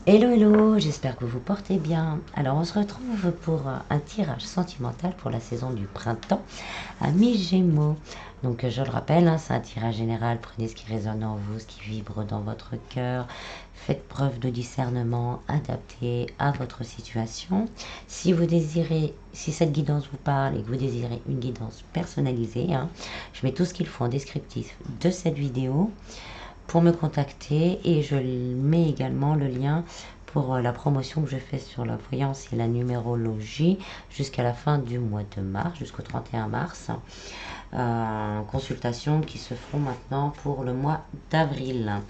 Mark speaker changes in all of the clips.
Speaker 1: Hello hello, j'espère que vous portez bien. Alors on se retrouve pour un tirage sentimental pour la saison du printemps à mi-gémeaux. Donc je le rappelle, c'est un tirage général, prenez ce qui résonne en vous, ce qui vibre dans votre cœur. Faites preuve de discernement adapté à votre situation. Si vous désirez, si cette guidance vous parle et que vous désirez une guidance personnalisée, je mets tout ce qu'il faut en descriptif de cette vidéo pour me contacter et je mets également le lien pour la promotion que je fais sur la voyance et la numérologie jusqu'à la fin du mois de mars, jusqu'au 31 mars. Consultations qui se feront maintenant pour le mois d'avril.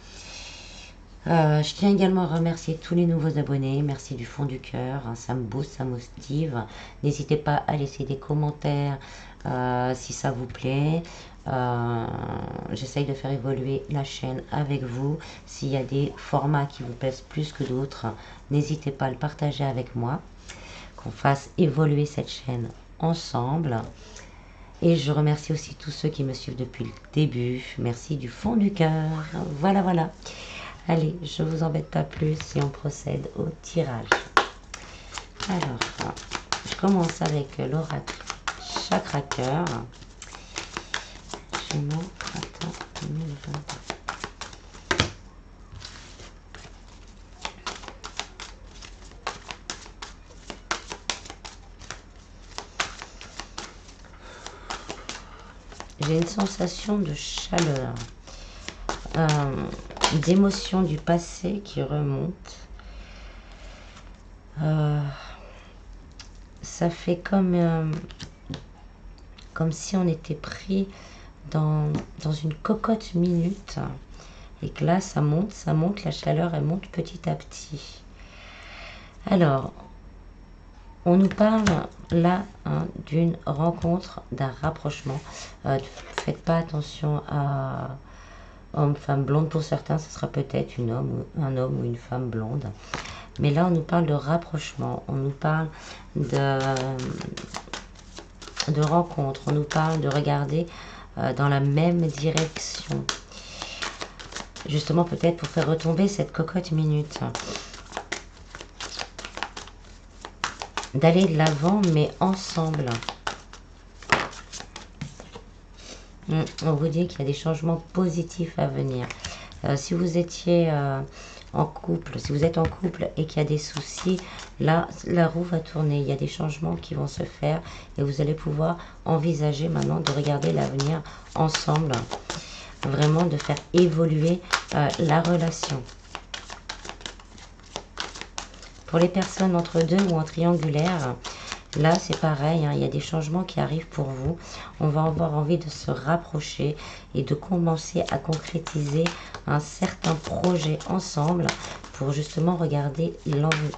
Speaker 1: Je tiens également à remercier tous les nouveaux abonnés, merci du fond du cœur, ça me booste, ça me motive. N'hésitez pas à laisser des commentaires si ça vous plaît. J'essaye de faire évoluer la chaîne avec vous. S'il y a des formats qui vous plaisent plus que d'autres, n'hésitez pas à le partager avec moi, qu'on fasse évoluer cette chaîne ensemble. Et je remercie aussi tous ceux qui me suivent depuis le début. Merci du fond du cœur. Voilà, voilà. Allez, je vous embête pas plus et on procède au tirage. Alors, je commence avec l'oracle Chakra Cœur. Gémeaux, printemps 2022. J'ai une sensation de chaleur, d'émotions du passé qui remontent. Ça fait comme si on était pris dans une cocotte minute et que là ça monte, la chaleur elle monte petit à petit. Alors, on nous parle là d'une rencontre, d'un rapprochement. Faites pas attention à homme, femme blonde. Pour certains, ce sera peut-être un homme ou une femme blonde. Mais là, on nous parle de rapprochement. On nous parle de rencontre. On nous parle de regarder dans la même direction. Justement, peut-être pour faire retomber cette cocotte minute. D'aller de l'avant, mais ensemble. On vous dit qu'il y a des changements positifs à venir. Si vous étiez en couple, si vous êtes en couple et qu'il y a des soucis, là, la roue va tourner. Il y a des changements qui vont se faire et vous allez pouvoir envisager maintenant de regarder l'avenir ensemble. Vraiment de faire évoluer la relation. Pour les personnes entre deux ou en triangulaire, là c'est pareil, il y a des changements qui arrivent pour vous. On va avoir envie de se rapprocher et de commencer à concrétiser un certain projet ensemble pour justement regarder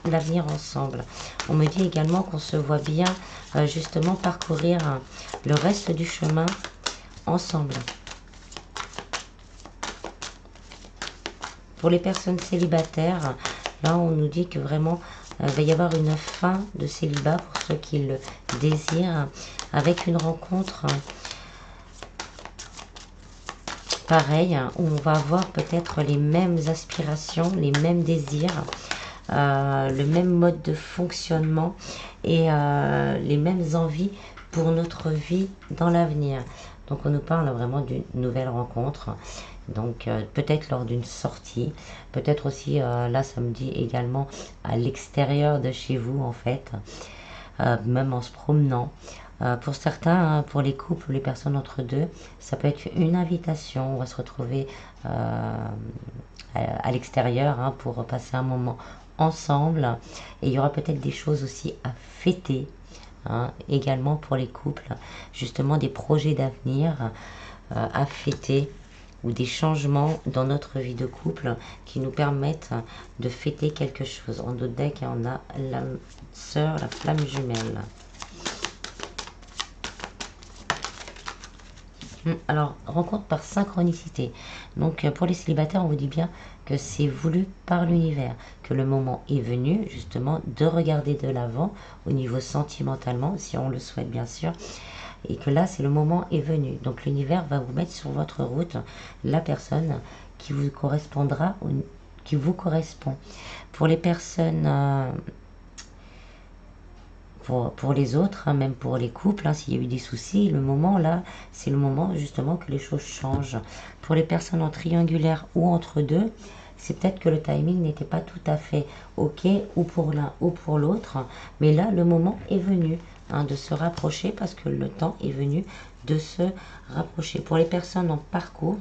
Speaker 1: l'avenir ensemble. On me dit également qu'on se voit bien justement parcourir le reste du chemin ensemble. Pour les personnes célibataires, là, on nous dit que vraiment, il va y avoir une fin de célibat pour ceux qui le désirent, avec une rencontre pareille, où on va avoir peut-être les mêmes aspirations, les mêmes désirs, le même mode de fonctionnement et les mêmes envies pour notre vie dans l'avenir. Donc on nous parle vraiment d'une nouvelle rencontre. Donc peut-être lors d'une sortie, peut-être aussi, là ça me dit également à l'extérieur de chez vous en fait, même en se promenant. Pour certains, pour les couples, les personnes entre deux, ça peut être une invitation, on va se retrouver à l'extérieur pour passer un moment ensemble. Et il y aura peut-être des choses aussi à fêter, également pour les couples, justement des projets d'avenir à fêter ou des changements dans notre vie de couple qui nous permettent de fêter quelque chose. En d'autres decks, on a l'âme sœur, la flamme jumelle. Alors, rencontre par synchronicité. Donc, pour les célibataires, on vous dit bien que c'est voulu par l'univers, que le moment est venu, justement, de regarder de l'avant, au niveau sentimentalement, si on le souhaite, bien sûr, et que là, c'est le moment est venu. Donc, l'univers va vous mettre sur votre route la personne qui vous correspondra, qui vous correspond. Pour les personnes, pour les autres, hein, même pour les couples, hein, s'il y a eu des soucis, le moment là, c'est le moment justement que les choses changent. Pour les personnes en triangulaire ou entre deux, c'est peut-être que le timing n'était pas tout à fait ok, ou pour l'un ou pour l'autre, mais là, le moment est venu, hein, de se rapprocher parce que le temps est venu de se rapprocher. Pour les personnes en parcours,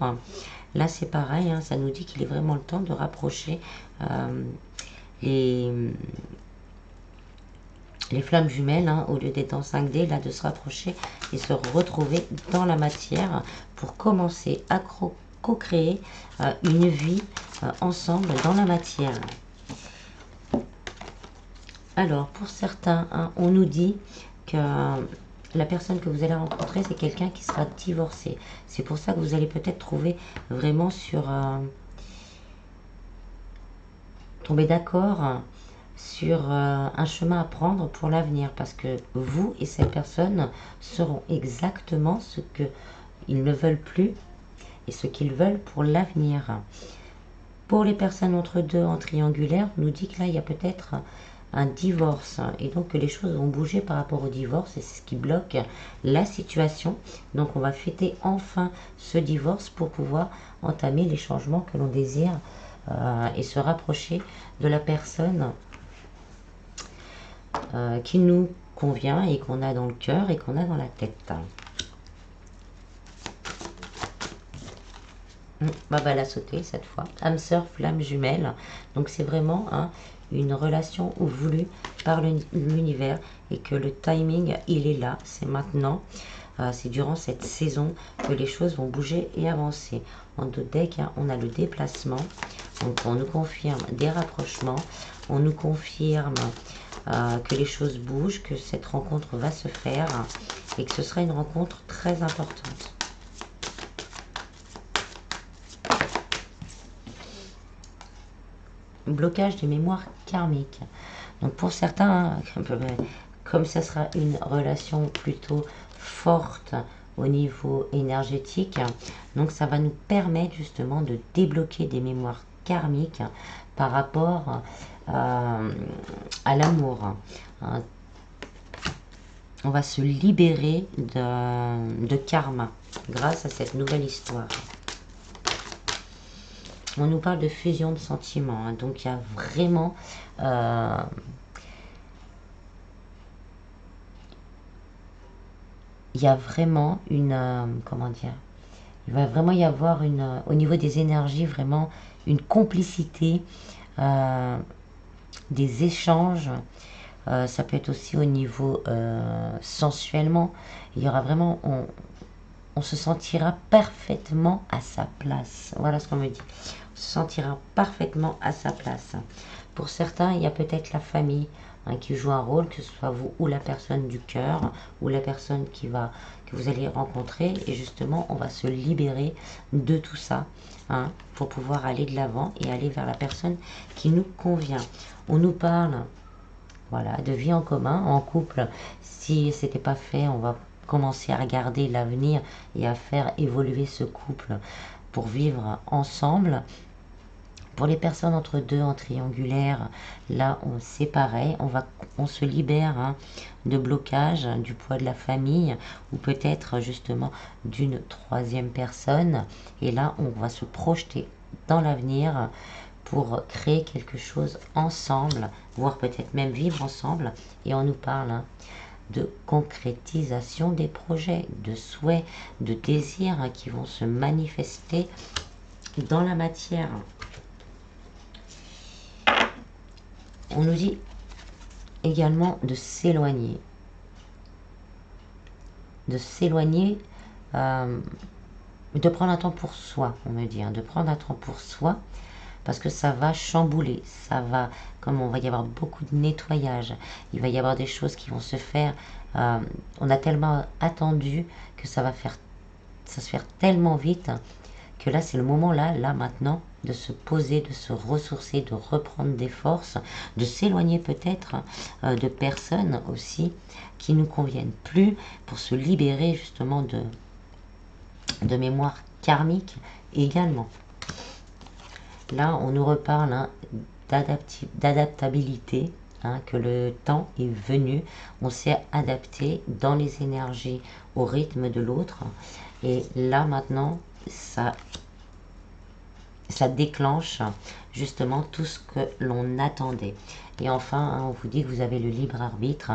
Speaker 1: là c'est pareil, hein, ça nous dit qu'il est vraiment le temps de rapprocher les flammes jumelles, hein, au lieu d'être en 5D, là de se rapprocher et se retrouver dans la matière pour commencer à co-créer une vie ensemble dans la matière. Alors, pour certains, hein, on nous dit que la personne que vous allez rencontrer, c'est quelqu'un qui sera divorcé. C'est pour ça que vous allez peut-être trouver vraiment sur... tomber d'accord sur un chemin à prendre pour l'avenir. Parce que vous et cette personne sauront exactement ce qu'ils ne veulent plus et ce qu'ils veulent pour l'avenir. Pour les personnes entre deux en triangulaire, on nous dit que là, il y a peut-être un divorce et donc que les choses vont bouger par rapport au divorce et c'est ce qui bloque la situation. Donc on va fêter enfin ce divorce pour pouvoir entamer les changements que l'on désire et se rapprocher de la personne qui nous convient et qu'on a dans le cœur et qu'on a dans la tête. Bah la sauter cette fois. Âme sœur, flamme jumelle. Donc c'est vraiment une relation voulue par l'univers et que le timing, il est là, c'est maintenant. C'est durant cette saison que les choses vont bouger et avancer. En dos deck, on a le déplacement. Donc on nous confirme des rapprochements. On nous confirme que les choses bougent, que cette rencontre va se faire et que ce sera une rencontre très importante. Blocage des mémoires karmiques. Donc pour certains, comme ça sera une relation plutôt forte au niveau énergétique, donc ça va nous permettre justement de débloquer des mémoires karmiques par rapport à l'amour. On va se libérer de karma grâce à cette nouvelle histoire. On nous parle de fusion de sentiments, hein, donc il y a vraiment une comment dire, il va vraiment y avoir au niveau des énergies vraiment une complicité, des échanges. Ça peut être aussi au niveau sensuellement, il y aura vraiment, on se sentira parfaitement à sa place. Voilà ce qu'on me dit. On se sentira parfaitement à sa place. Pour certains, il y a peut-être la famille qui joue un rôle, que ce soit vous ou la personne du cœur, ou la personne que vous allez rencontrer. Et justement, on va se libérer de tout ça pour pouvoir aller de l'avant et aller vers la personne qui nous convient. On nous parle, voilà, de vie en commun, en couple. Si ce n'était pas fait, on va commencer à regarder l'avenir et à faire évoluer ce couple pour vivre ensemble. Pour les personnes entre deux en triangulaire, là c'est pareil, on se libère de blocage, du poids de la famille ou peut-être justement d'une troisième personne et là on va se projeter dans l'avenir pour créer quelque chose ensemble, voire peut-être même vivre ensemble. Et on nous parle de concrétisation des projets, de souhaits, de désirs qui vont se manifester dans la matière. On nous dit également de s'éloigner. De s'éloigner, de prendre un temps pour soi, on me dit, de prendre un temps pour soi, parce que ça va chambouler, ça va, comme on va y avoir beaucoup de nettoyage, il va y avoir des choses qui vont se faire, on a tellement attendu que ça va se faire tellement vite, que là c'est le moment là maintenant, de se poser, de se ressourcer, de reprendre des forces, de s'éloigner peut-être de personnes aussi qui ne nous conviennent plus, pour se libérer justement de mémoire karmique également. Là, on nous reparle hein, d'adaptabilité, hein, que le temps est venu, on s'est adapté dans les énergies au rythme de l'autre. Et là, maintenant, ça déclenche justement tout ce que l'on attendait. Et enfin, hein, on vous dit que vous avez le libre arbitre.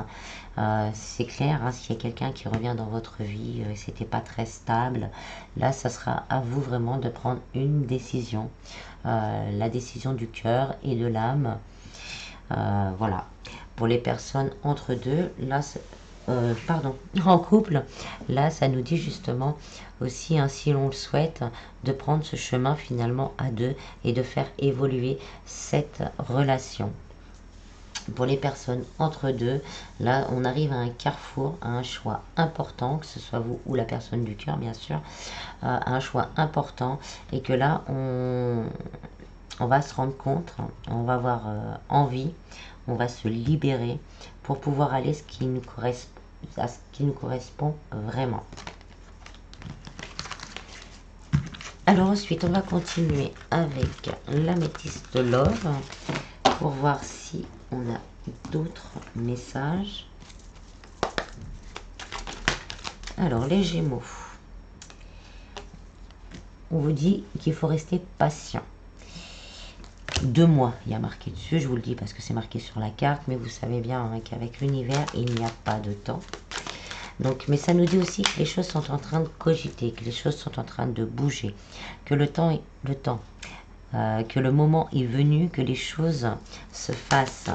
Speaker 1: C'est clair, hein, s'il y a quelqu'un qui revient dans votre vie, c'était pas très stable, là, ça sera à vous vraiment de prendre une décision, la décision du cœur et de l'âme. Voilà. Pour les personnes entre deux, là, pardon, en couple, là, ça nous dit justement aussi, hein, si l'on le souhaite, de prendre ce chemin finalement à deux et de faire évoluer cette relation. Pour les personnes entre deux, là, on arrive à un carrefour, à un choix important, que ce soit vous ou la personne du cœur, bien sûr, à un choix important, et que là, on va se rendre compte, on va avoir envie, on va se libérer pour pouvoir aller à ce qui nous correspond vraiment. Alors ensuite, on va continuer avec l'améthyste love pour voir si on a d'autres messages. Alors les Gémeaux, on vous dit qu'il faut rester patient. 2 mois, il y a marqué dessus, je vous le dis parce que c'est marqué sur la carte, mais vous savez bien hein, qu'avec l'univers, il n'y a pas de temps. Donc, mais ça nous dit aussi que les choses sont en train de cogiter, que les choses sont en train de bouger, que le temps, que le moment est venu, que les choses se fassent.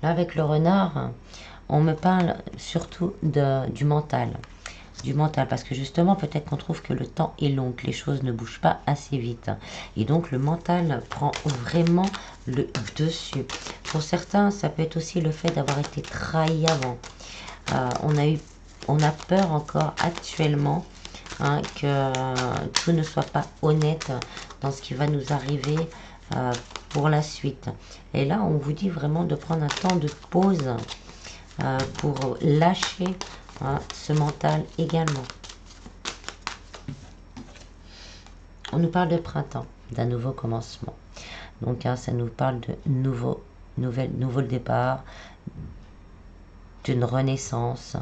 Speaker 1: Là, avec le renard, on me parle surtout du mental. Du mental, parce que justement, peut-être qu'on trouve que le temps est long, que les choses ne bougent pas assez vite. Et donc, le mental prend vraiment le dessus. Pour certains, ça peut être aussi le fait d'avoir été trahi avant. On a peur encore actuellement hein, que tout ne soit pas honnête dans ce qui va nous arriver pour la suite. Et là, on vous dit vraiment de prendre un temps de pause pour lâcher hein, ce mental également. On nous parle de printemps, d'un nouveau commencement. Donc, hein, ça nous parle de nouveau départ, d'une renaissance,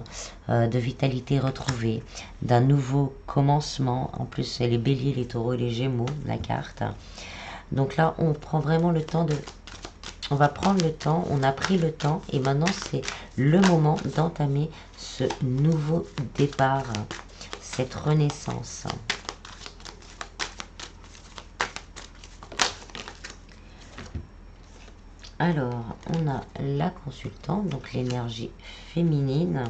Speaker 1: de vitalité retrouvée, d'un nouveau commencement. En plus, c'est les béliers, les taureaux et les gémeaux, la carte. Donc là, on prend vraiment le temps on va prendre le temps, on a pris le temps et maintenant c'est le moment d'entamer ce nouveau départ, cette renaissance. Alors, on a la consultante, donc l'énergie féminine,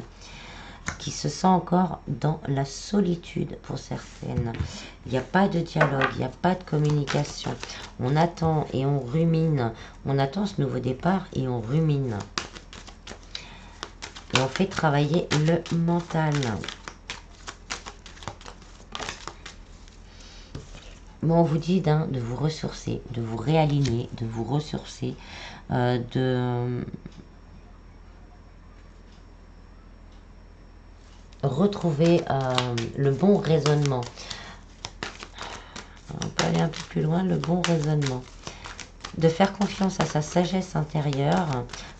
Speaker 1: qui se sent encore dans la solitude pour certaines. Il n'y a pas de dialogue, il n'y a pas de communication. On attend et on rumine. On attend ce nouveau départ et on rumine. Et on fait travailler le mental. Bon, on vous dit de vous ressourcer, de vous réaligner, de vous ressourcer, de retrouver le bon raisonnement. On peut aller un peu plus loin, le bon raisonnement. De faire confiance à sa sagesse intérieure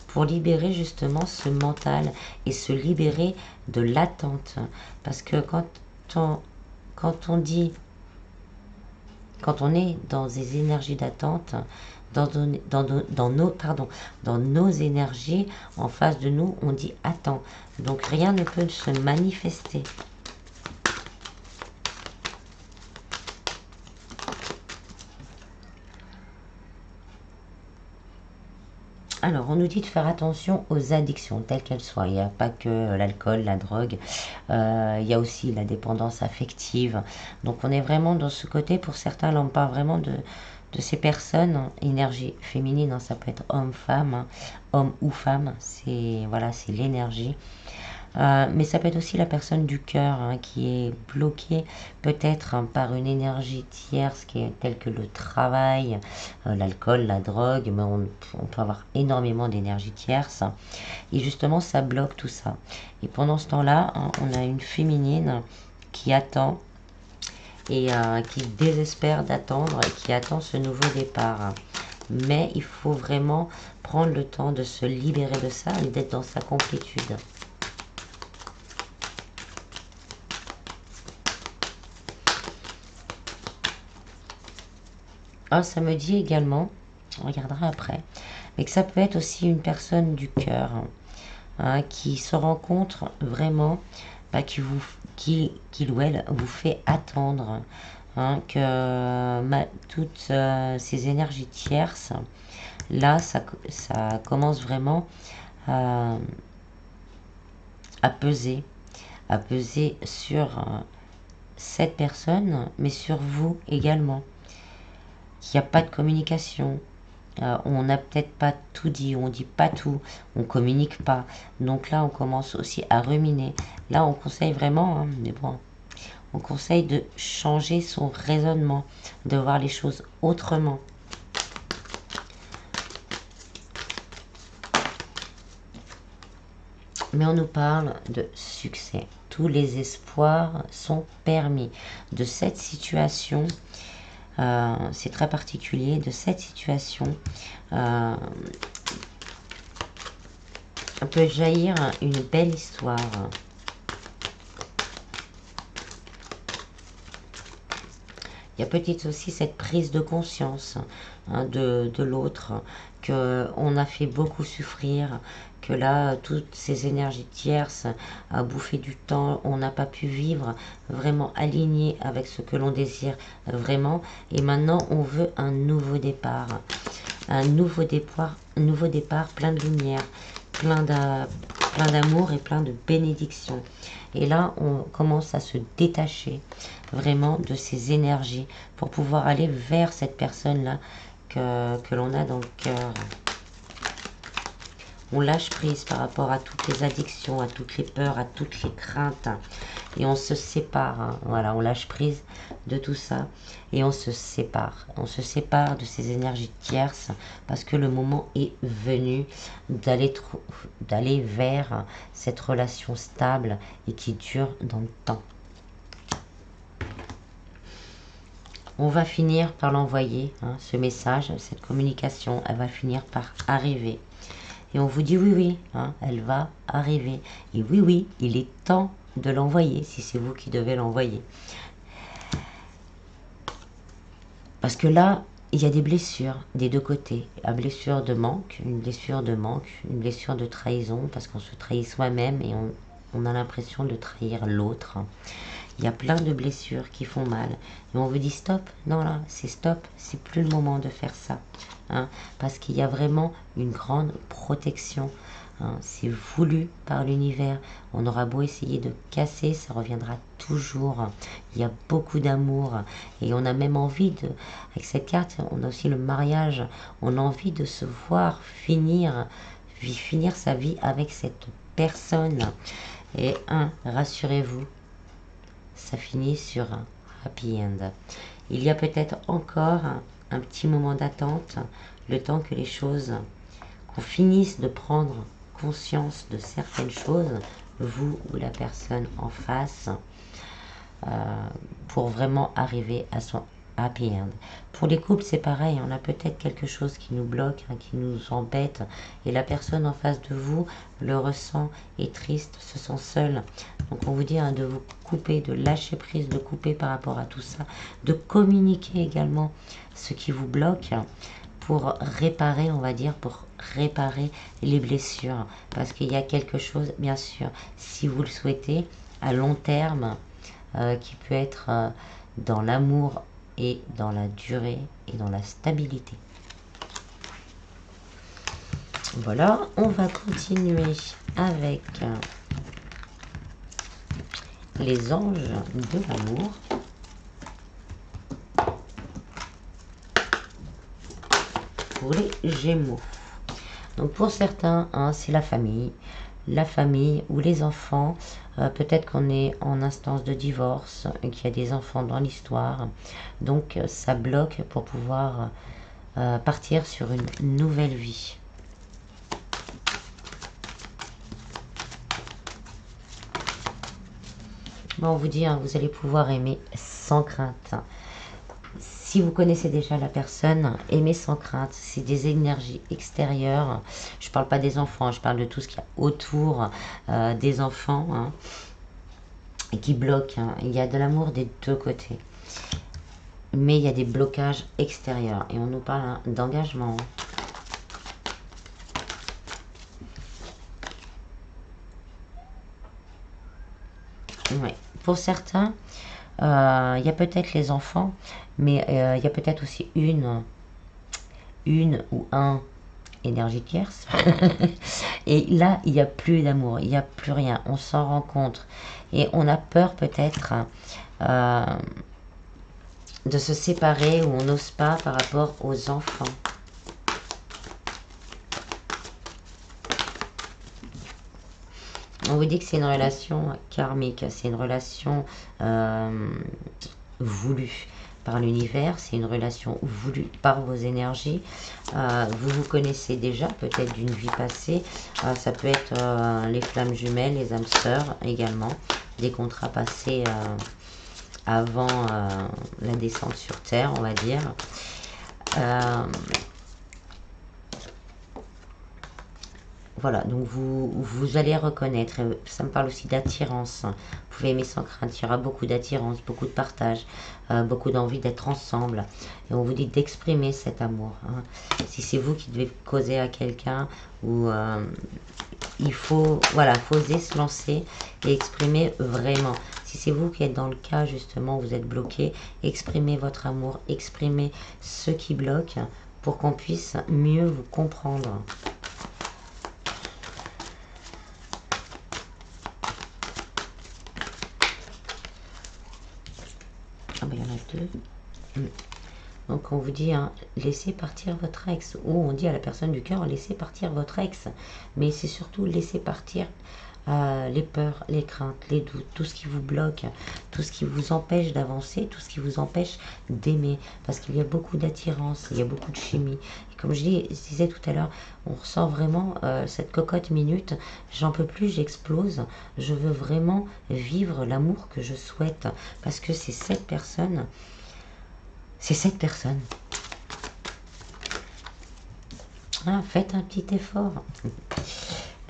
Speaker 1: pour libérer justement ce mental et se libérer de l'attente. Parce que quand on est dans des énergies d'attente, dans nos énergies, en face de nous, on dit attends. Donc rien ne peut se manifester. Alors, on nous dit de faire attention aux addictions, telles qu'elles soient. Il n'y a pas que l'alcool, la drogue, il y a aussi la dépendance affective. Donc, on est vraiment dans ce côté, pour certains, là, on parle vraiment de ces personnes, hein, énergie féminine, hein, ça peut être homme, femme, hein, homme ou femme, c'est voilà, c'est l'énergie. Mais ça peut être aussi la personne du cœur hein, qui est bloquée peut-être hein, par une énergie tierce qui est telle que le travail, l'alcool, la drogue, mais on peut avoir énormément d'énergie tierce. Et justement, ça bloque tout ça. Et pendant ce temps-là, hein, on a une féminine qui attend et qui désespère d'attendre et qui attend ce nouveau départ. Mais il faut vraiment prendre le temps de se libérer de ça et d'être dans sa complétude. Ah, ça me dit également, on regardera après, mais que ça peut être aussi une personne du cœur hein, qui se rencontre vraiment, bah, qui ou elle vous fait attendre, hein, que toutes ces énergies tierces, là, ça commence vraiment à, à peser, à peser sur cette personne, mais sur vous également. Qu'il n'y a pas de communication, on n'a peut-être pas tout dit, on dit pas tout, on communique pas. Donc là, on commence aussi à ruminer. Là, on conseille vraiment, hein, mais bon, on conseille de changer son raisonnement, de voir les choses autrement. Mais on nous parle de succès. Tous les espoirs sont permis. De cette situation, c'est très particulier, de cette situation, peut jaillir une belle histoire. Il y a peut-être aussi cette prise de conscience hein, de l'autre, qu'on a fait beaucoup souffrir, que là, toutes ces énergies tierces a bouffé du temps, on n'a pas pu vivre vraiment aligné avec ce que l'on désire vraiment. Et maintenant, on veut un nouveau départ. Un nouveau départ plein de lumière, plein d'amour et plein de bénédictions. Et là, on commence à se détacher vraiment de ces énergies pour pouvoir aller vers cette personne-là que l'on a dans le cœur. On lâche prise par rapport à toutes les addictions, à toutes les peurs, à toutes les craintes. Et on se sépare. Hein. Voilà, on lâche prise de tout ça. Et on se sépare. On se sépare de ces énergies tierces parce que le moment est venu d'aller vers cette relation stable et qui dure dans le temps. On va finir par l'envoyer, hein, ce message, cette communication, elle va finir par arriver. Et on vous dit oui, oui, hein, elle va arriver. Et oui, oui, il est temps de l'envoyer, si c'est vous qui devez l'envoyer. Parce que là, il y a des blessures des deux côtés. Une blessure de manque, une blessure de trahison, parce qu'on se trahit soi-même et on a l'impression de trahir l'autre. Il y a plein de blessures qui font mal. Et on vous dit stop, non là, c'est stop, c'est plus le moment de faire ça. Hein, parce qu'il y a vraiment une grande protection. Hein, c'est voulu par l'univers. On aura beau essayer de casser, ça reviendra toujours. Il y a beaucoup d'amour. Et on a même envie de, avec cette carte, on a aussi le mariage. On a envie de se voir finir sa vie avec cette personne. Et rassurez-vous, ça finit sur un happy end. Il y a peut-être encore un petit moment d'attente, le temps que les choses, qu'on finisse de prendre conscience de certaines choses, vous ou la personne en face, pour vraiment arriver à son happy end. Pour les couples, c'est pareil, on a peut-être quelque chose qui nous bloque, hein, qui nous embête, et la personne en face de vous le ressent, est triste, se sent seule. Donc on vous dit hein, de vous couper, de lâcher prise, de couper par rapport à tout ça, de communiquer également ce qui vous bloque pour réparer, on va dire, pour réparer les blessures. Parce qu'il y a quelque chose, bien sûr, si vous le souhaitez, à long terme, qui peut être dans l'amour et dans la durée et dans la stabilité. Voilà, on va continuer avec les anges de l'amour. Pour les Gémeaux. Donc pour certains, hein, c'est la famille, la famille ou les enfants. Peut-être qu'on est en instance de divorce, qu'il y a des enfants dans l'histoire. Donc ça bloque pour pouvoir partir sur une nouvelle vie. Bon, on vous dit, hein, vous allez pouvoir aimer sans crainte. Si vous connaissez déjà la personne, aimez sans crainte. C'est des énergies extérieures. Je ne parle pas des enfants, je parle de tout ce qu'il y a autour des enfants, hein, et qui bloquent. Hein. Il y a de l'amour des deux côtés. Mais il y a des blocages extérieurs. Et on nous parle, hein, d'engagement. Ouais. Pour certains, il y a peut-être les enfants, mais il y a peut-être aussi une ou un énergie tierce. Et là, il n'y a plus d'amour, il n'y a plus rien. On s'en rend compte. Et on a peur peut-être de se séparer, ou on n'ose pas par rapport aux enfants. On vous dit que c'est une relation karmique, c'est une relation voulue par l'univers, c'est une relation voulue par vos énergies. Vous vous connaissez déjà, peut-être d'une vie passée. Ça peut être les flammes jumelles, les âmes sœurs également, des contrats passés avant la descente sur Terre, on va dire. Voilà, donc vous allez reconnaître. Ça me parle aussi d'attirance. Vous pouvez aimer sans crainte. Il y aura beaucoup d'attirance, beaucoup de partage, beaucoup d'envie d'être ensemble. Et on vous dit d'exprimer cet amour. Hein. Si c'est vous qui devez causer à quelqu'un, ou il faut, voilà, faut oser se lancer et exprimer vraiment. Si c'est vous qui êtes dans le cas, justement, où vous êtes bloqué, exprimez votre amour, exprimez ce qui bloque pour qu'on puisse mieux vous comprendre. Ah ben, il y en a deux. Donc on vous dit, hein, laissez partir votre ex. Ou on dit à la personne du cœur, laissez partir votre ex. Mais c'est surtout laisser partir les peurs, les craintes, les doutes, tout ce qui vous bloque, tout ce qui vous empêche d'avancer, tout ce qui vous empêche d'aimer. Parce qu'il y a beaucoup d'attirance, il y a beaucoup de chimie. Et comme je disais tout à l'heure, on ressent vraiment cette cocotte minute. J'en peux plus, j'explose. Je veux vraiment vivre l'amour que je souhaite. Parce que c'est cette personne. C'est cette personne. Ah, faites un petit effort.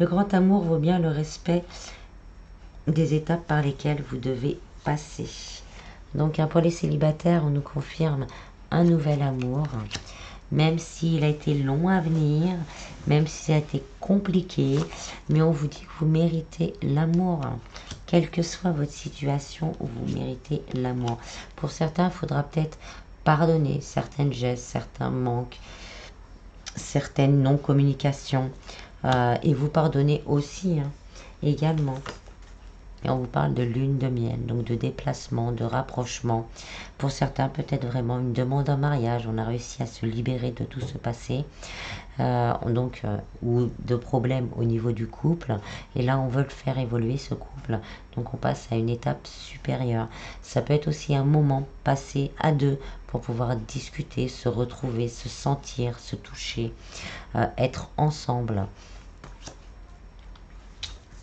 Speaker 1: Le grand amour vaut bien le respect des étapes par lesquelles vous devez passer. Donc pour les célibataires, on nous confirme un nouvel amour. Même s'il a été long à venir, même si ça a été compliqué, mais on vous dit que vous méritez l'amour. Quelle que soit votre situation, vous méritez l'amour. Pour certains, il faudra peut-être pardonner certaines gestes, certains manques, certaines non-communications. Et vous pardonnez aussi, hein, également. Et on vous parle de lune de miel, donc de déplacement, de rapprochement. Pour certains, peut-être vraiment une demande en mariage. On a réussi à se libérer de tout ce passé. Ou de problèmes au niveau du couple. Et là, on veut le faire évoluer, ce couple. Donc, on passe à une étape supérieure. Ça peut être aussi un moment passé à deux pour pouvoir discuter, se retrouver, se sentir, se toucher, être ensemble.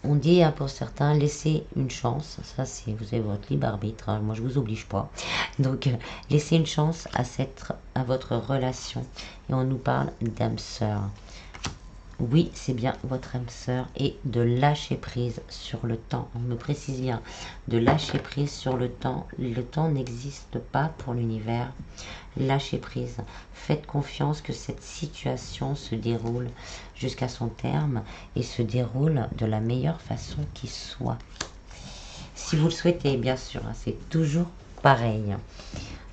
Speaker 1: On dit, hein, pour certains, laissez une chance. Ça, c'est, vous avez votre libre arbitre. Hein, moi, je vous oblige pas. Donc, laissez une chance à votre relation. Et on nous parle d'âme sœur. Oui, c'est bien votre âme sœur. Et de lâcher prise sur le temps. On me précise bien, de lâcher prise sur le temps. Le temps n'existe pas pour l'univers. Lâchez prise. Faites confiance que cette situation se déroule jusqu'à son terme et se déroule de la meilleure façon qui soit. Si vous le souhaitez, bien sûr, hein, c'est toujours pareil.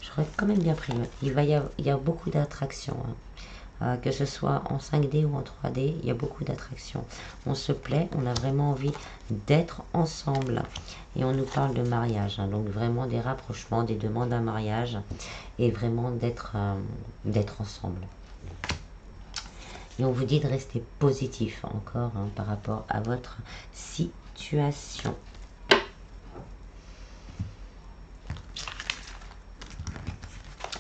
Speaker 1: J'aurais quand même bien pris. Il y a beaucoup d'attractions. Hein. Que ce soit en 5D ou en 3D, il y a beaucoup d'attractions. On se plaît, on a vraiment envie d'être ensemble. Et on nous parle de mariage, hein, donc vraiment des rapprochements, des demandes à mariage, et vraiment d'être ensemble. Et on vous dit de rester positif encore par rapport à votre situation.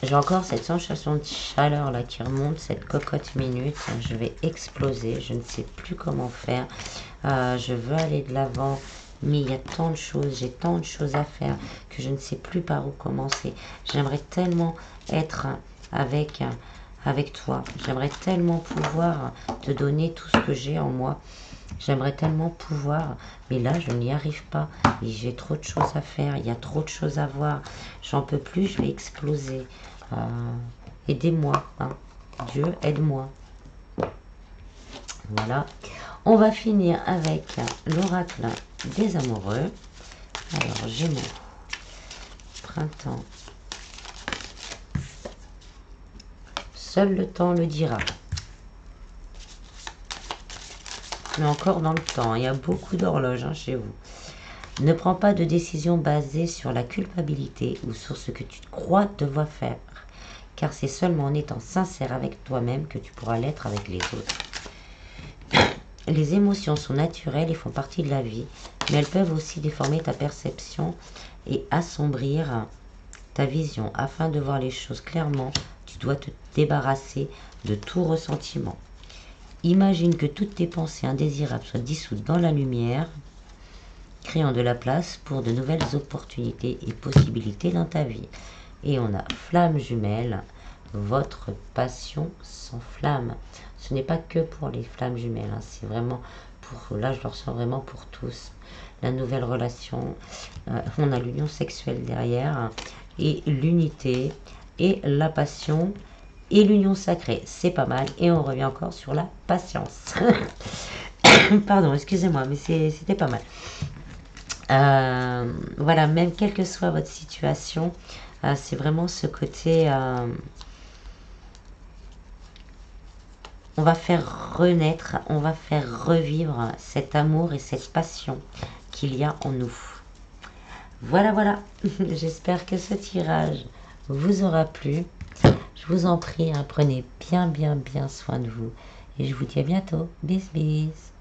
Speaker 1: J'ai encore cette sensation de chaleur là qui remonte, cette cocotte minute. Je vais exploser, je ne sais plus comment faire. Je veux aller de l'avant, mais il y a tant de choses, j'ai tant de choses à faire que je ne sais plus par où commencer. J'aimerais tellement être avec toi. J'aimerais tellement pouvoir te donner tout ce que j'ai en moi. J'aimerais tellement pouvoir, mais là je n'y arrive pas. J'ai trop de choses à faire, il y a trop de choses à voir. J'en peux plus, je vais exploser. Aidez-moi, hein. Dieu, aide-moi. Voilà. On va finir avec l'oracle des amoureux. Alors, Gémeaux, printemps. Seul le temps le dira. Mais encore dans le temps, il y a beaucoup d'horloges chez vous. Ne prends pas de décision basée sur la culpabilité ou sur ce que tu crois devoir faire, car c'est seulement en étant sincère avec toi-même que tu pourras l'être avec les autres. Les émotions sont naturelles et font partie de la vie, mais elles peuvent aussi déformer ta perception et assombrir ta vision. Afin de voir les choses clairement, tu dois te débarrasser de tout ressentiment. Imagine que toutes tes pensées indésirables soient dissoutes dans la lumière, créant de la place pour de nouvelles opportunités et possibilités dans ta vie. Et on a flamme jumelle, votre passion s'enflamme. Ce n'est pas que pour les flammes jumelles, c'est vraiment pour, là je le ressens vraiment pour tous. La nouvelle relation, on a l'union sexuelle derrière, et l'unité, et la passion, et l'union sacrée, c'est pas mal. Et on revient encore sur la patience. Pardon, excusez-moi, mais c'était pas mal. Voilà, même quelle que soit votre situation, c'est vraiment ce côté, on va faire renaître, on va faire revivre cet amour et cette passion qu'il y a en nous. Voilà, voilà, j'espère que ce tirage vous aura plu. Je vous en prie, prenez bien soin de vous. Et je vous dis à bientôt. Bis, bis.